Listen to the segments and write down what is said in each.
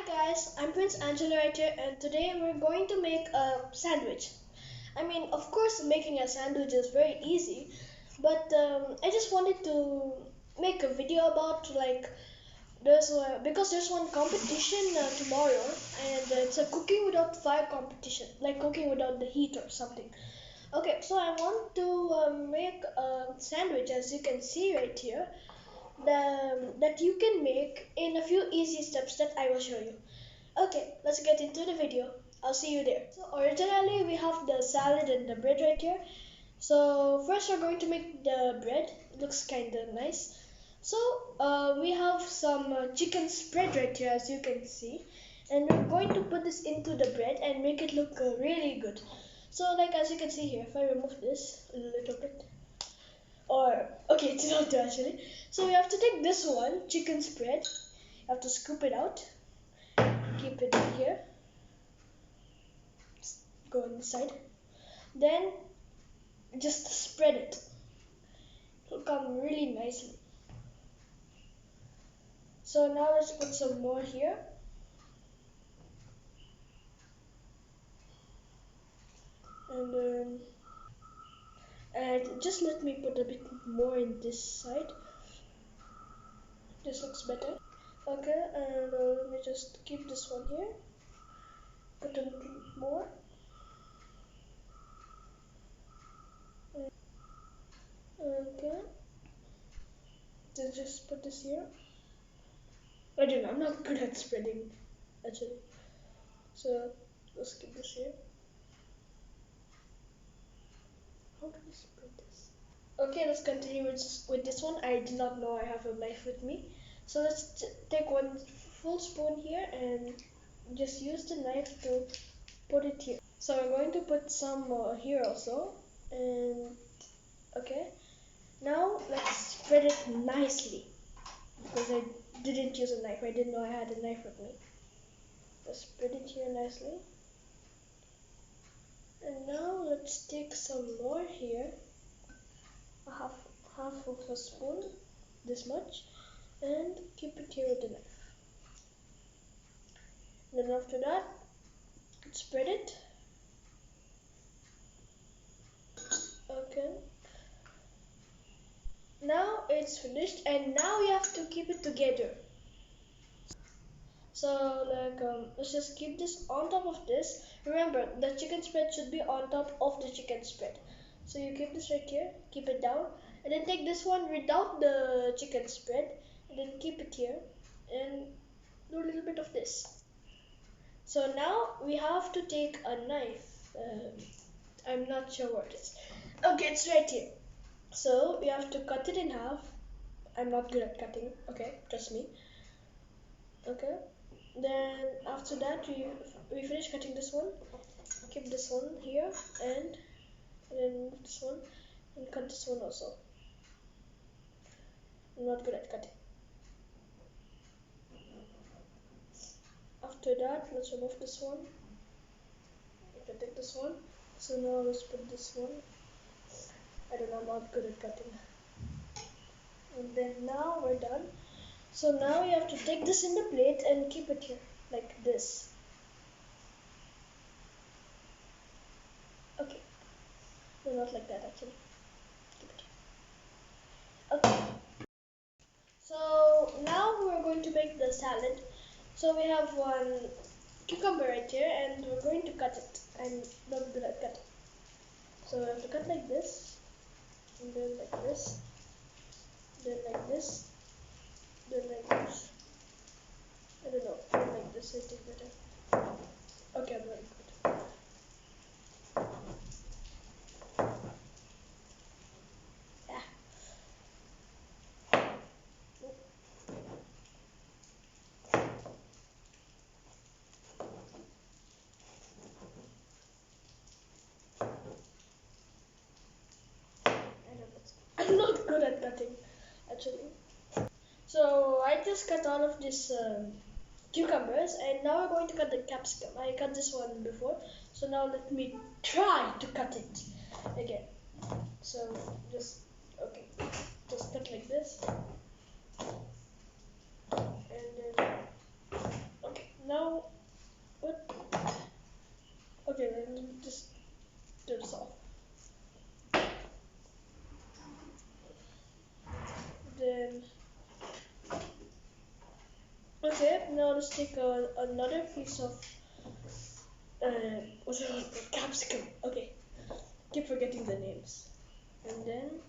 guys, I'm Prince Angela right here, and today we're going to make a sandwich. Of course, making a sandwich is very easy, but I just wanted to make a video about because there's one competition tomorrow, and it's a cooking without fire competition, like cooking without the heat or something. Okay, so I want to make a sandwich, as you can see right here, that you can make in a few easy steps that I will show you. Okay, let's get into the video. I'll see you there. So originally we have the salad and the bread right here. So first we're going to make the bread. It looks kind of nice. So we have some chicken spread right here, as you can see, and we're going to put this into the bread and make it look really good. So like as you can see here, if I remove this a little bit, or okay, it's not actually. So we have to take this one chicken spread. You have to scoop it out, keep it here, go inside, then just spread it. It'll come really nicely. So now let's put some more here. And just let me put a bit more in this side. This looks better. Okay, and let me just keep this one here. Put a little more. Okay. Then just put this here. I don't know, I'm not good at spreading actually. So let's keep this here. How do we spread this? Okay, let's continue with this one. I did not know I have a knife with me. So let's take one full spoon here and just use the knife to put it here. So we're going to put some here also. And okay, now let's spread it nicely because I didn't use a knife. I didn't know I had a knife with me. Let's spread it here nicely. And now let's take some more here. Half of a spoon, this much, and keep it here with the knife. Then after that, spread it. Okay. Now it's finished, and now you have to keep it together. So let's just keep this on top of this. Remember, the chicken spread should be on top of the chicken spread. So you keep this right here, keep it down, and then take this one without the chicken spread, and then keep it here, and do a little bit of this. So now we have to take a knife. I'm not sure what it is. Okay, it's right here. So we have to cut it in half. I'm not good at cutting. Okay, trust me. Okay. Then after that we finish cutting this one. Keep this one here and then move this one and cut this one also. I'm not good at cutting. After that, let's remove this one. You can take this one. So now let's put this one. I don't know, I'm not good at cutting. And then now we're done. So now you have to take this in the plate and keep it here, like this. Okay. No, not like that actually. Keep it here. Okay. So now we're going to make the salad. So we have one cucumber right here and we're going to cut it. I'm not good at cutting. So we have to cut like this, and then like this, then like this, then like this. I don't know, then like this I think better. Okay, I'm very good. Yeah. I'm not good at cutting, actually. So I just cut all of these cucumbers, and now we're going to cut the capsicum. I cut this one before, so now let me try to cut it again. So just okay, just cut like this, and then okay. Now Okay, now let's take another piece of what's it called? Capsicum. Okay, keep forgetting the names. And then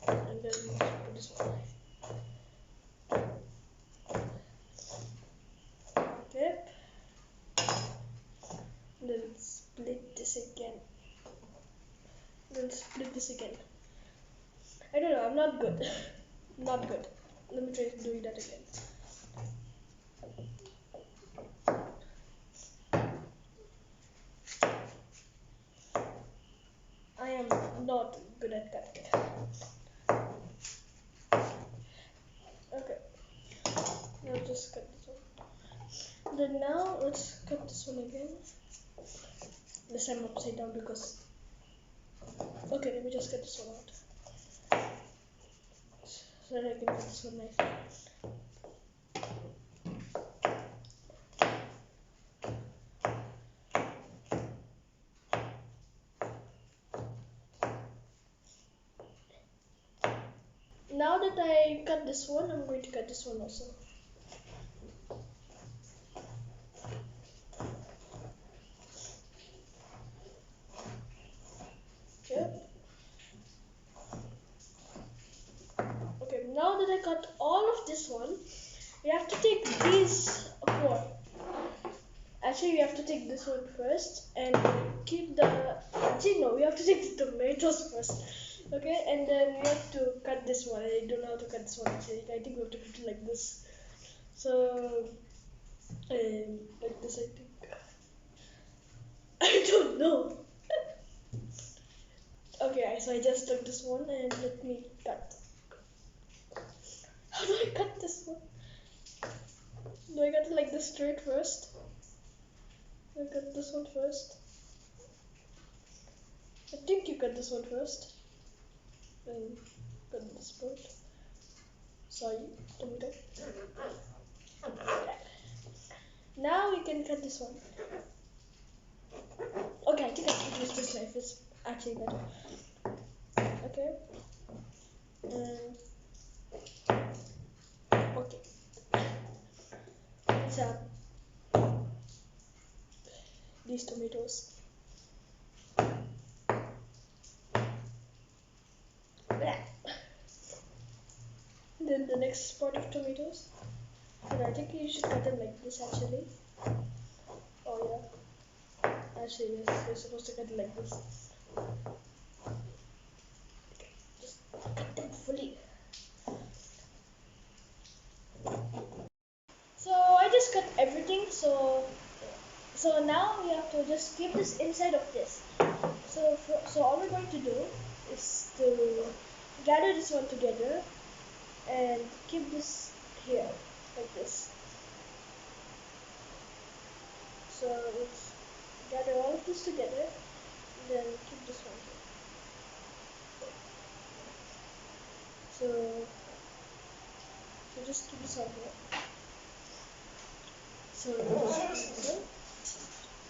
put this one. Okay. Then split this again. Then split this again. I don't know. I'm not good. Not good. Let me try doing that again. I am not good at cutting. Okay. Now just cut this one. Then now let's cut this one again. This time upside down because. Okay, let me just cut this one out. So that I can cut this one nicely. Now that I cut this one, I'm going to cut this one also. Okay. Okay, now that I cut all of this one, we have to take these four. Actually, we have to take this one first and keep the. Actually, no, we have to take the tomatoes first. Okay, and then we have to cut this one. I don't know how to cut this one actually. I think we have to cut it like this. So, like this, I think. I don't know. Okay, so I just took this one and let me cut. How do I cut this one? Do I cut it like this straight first? I cut this one first. I think you cut this one first. Then cut this part. Sorry, tomato. Now we can cut this one. Okay, I think I can use this knife. It's actually better. Okay. Okay. Let's have these tomatoes. Then the next part of tomatoes. And I think you should cut them like this actually. Oh yeah. Actually, yes, you're supposed to cut it like this. Okay, just cut them fully. So I just cut everything. So now we have to just keep this inside of this. So all we're going to do is to gather this one together and keep this here like this. So let's gather all of this together and then keep this one here. So just keep this on here. So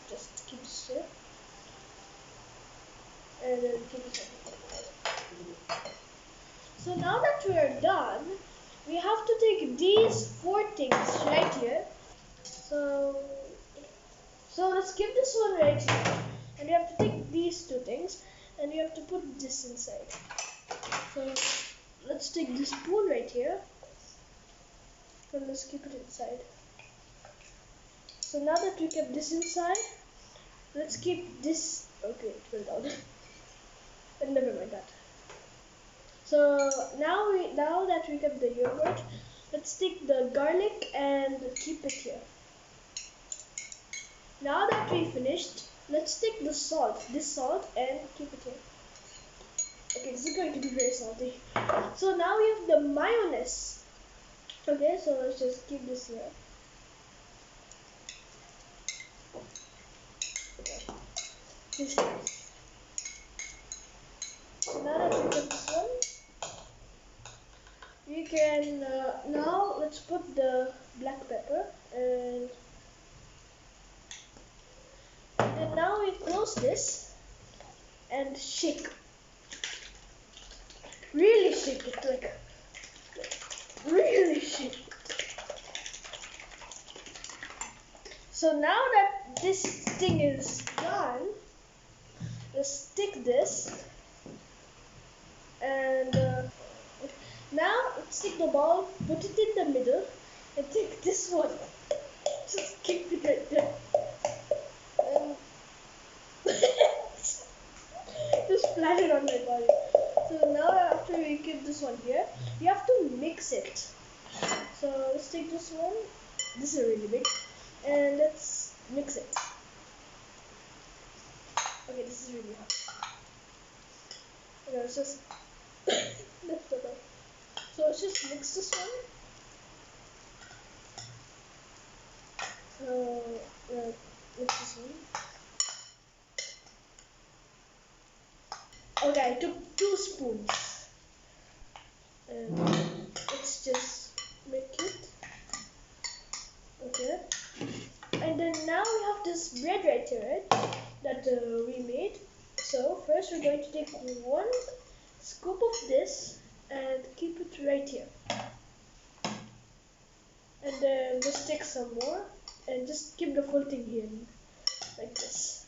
just keep this here and then keep this on here. So now that we are done, we have to take these four things right here. So let's keep this one right here. And you have to take these two things and you have to put this inside. So let's take this spoon right here and let's keep it inside. So now that we kept this inside, let's keep this. Okay, it fell down. But never mind that. So now that we kept the yogurt, let's take the garlic and keep it here. Now that we finished, let's take the salt, this salt, and keep it here. Okay, this is going to be very salty. So now we have the mayonnaise. Okay, so let's just keep this here. Okay. So now that we got this one, we can now let's put the black pepper and then now we close this and shake. Really shake it, like really shake it. So now that this thing is done, let's take this and now let's take the ball, put it in the middle, and take this one. Just keep it right there. And just flat it on my body. So now after we keep this one here, you have to mix it. So let's take this one. This is really big. And let's mix it. Okay, this is really hot. Okay, let's just lift it up. So let's just mix this one. So mix this one. Okay, I took 2 spoons. And let's just make it. Okay. And then now we have this bread right here, right? That we made. So first we're going to take 1 scoop of this and keep it right here. And then just take some more and just keep the full thing here like this.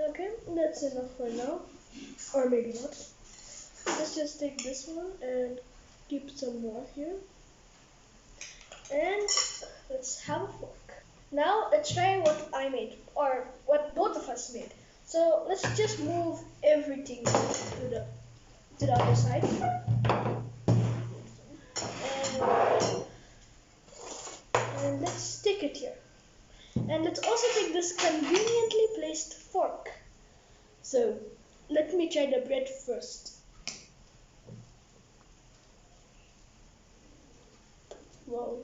Okay, that's enough for now. Or maybe not. Let's just take this one and keep some more here. And let's have a fork. Now let's try what I made, or what both of us made. So let's just move everything to the other side. And let's stick it here. And let's also take this conveniently placed fork. So let me try the bread first. Wow.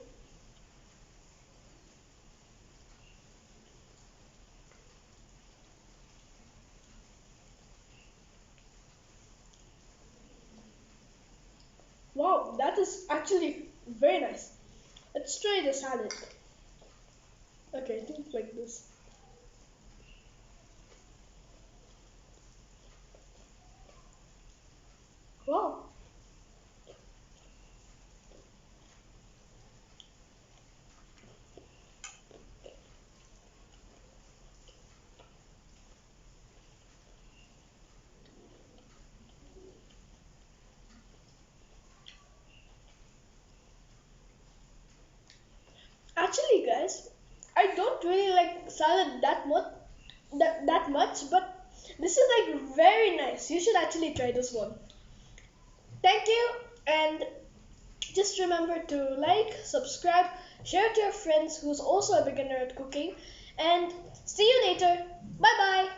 Wow, that is actually very nice. Let's try the salad. Okay, I think like this. Wow. Actually, guys, I don't really like salad that much, but this is like very nice. You should actually try this one. Thank you, and just remember to like, subscribe, share to your friends who's also a beginner at cooking, and see you later. Bye bye.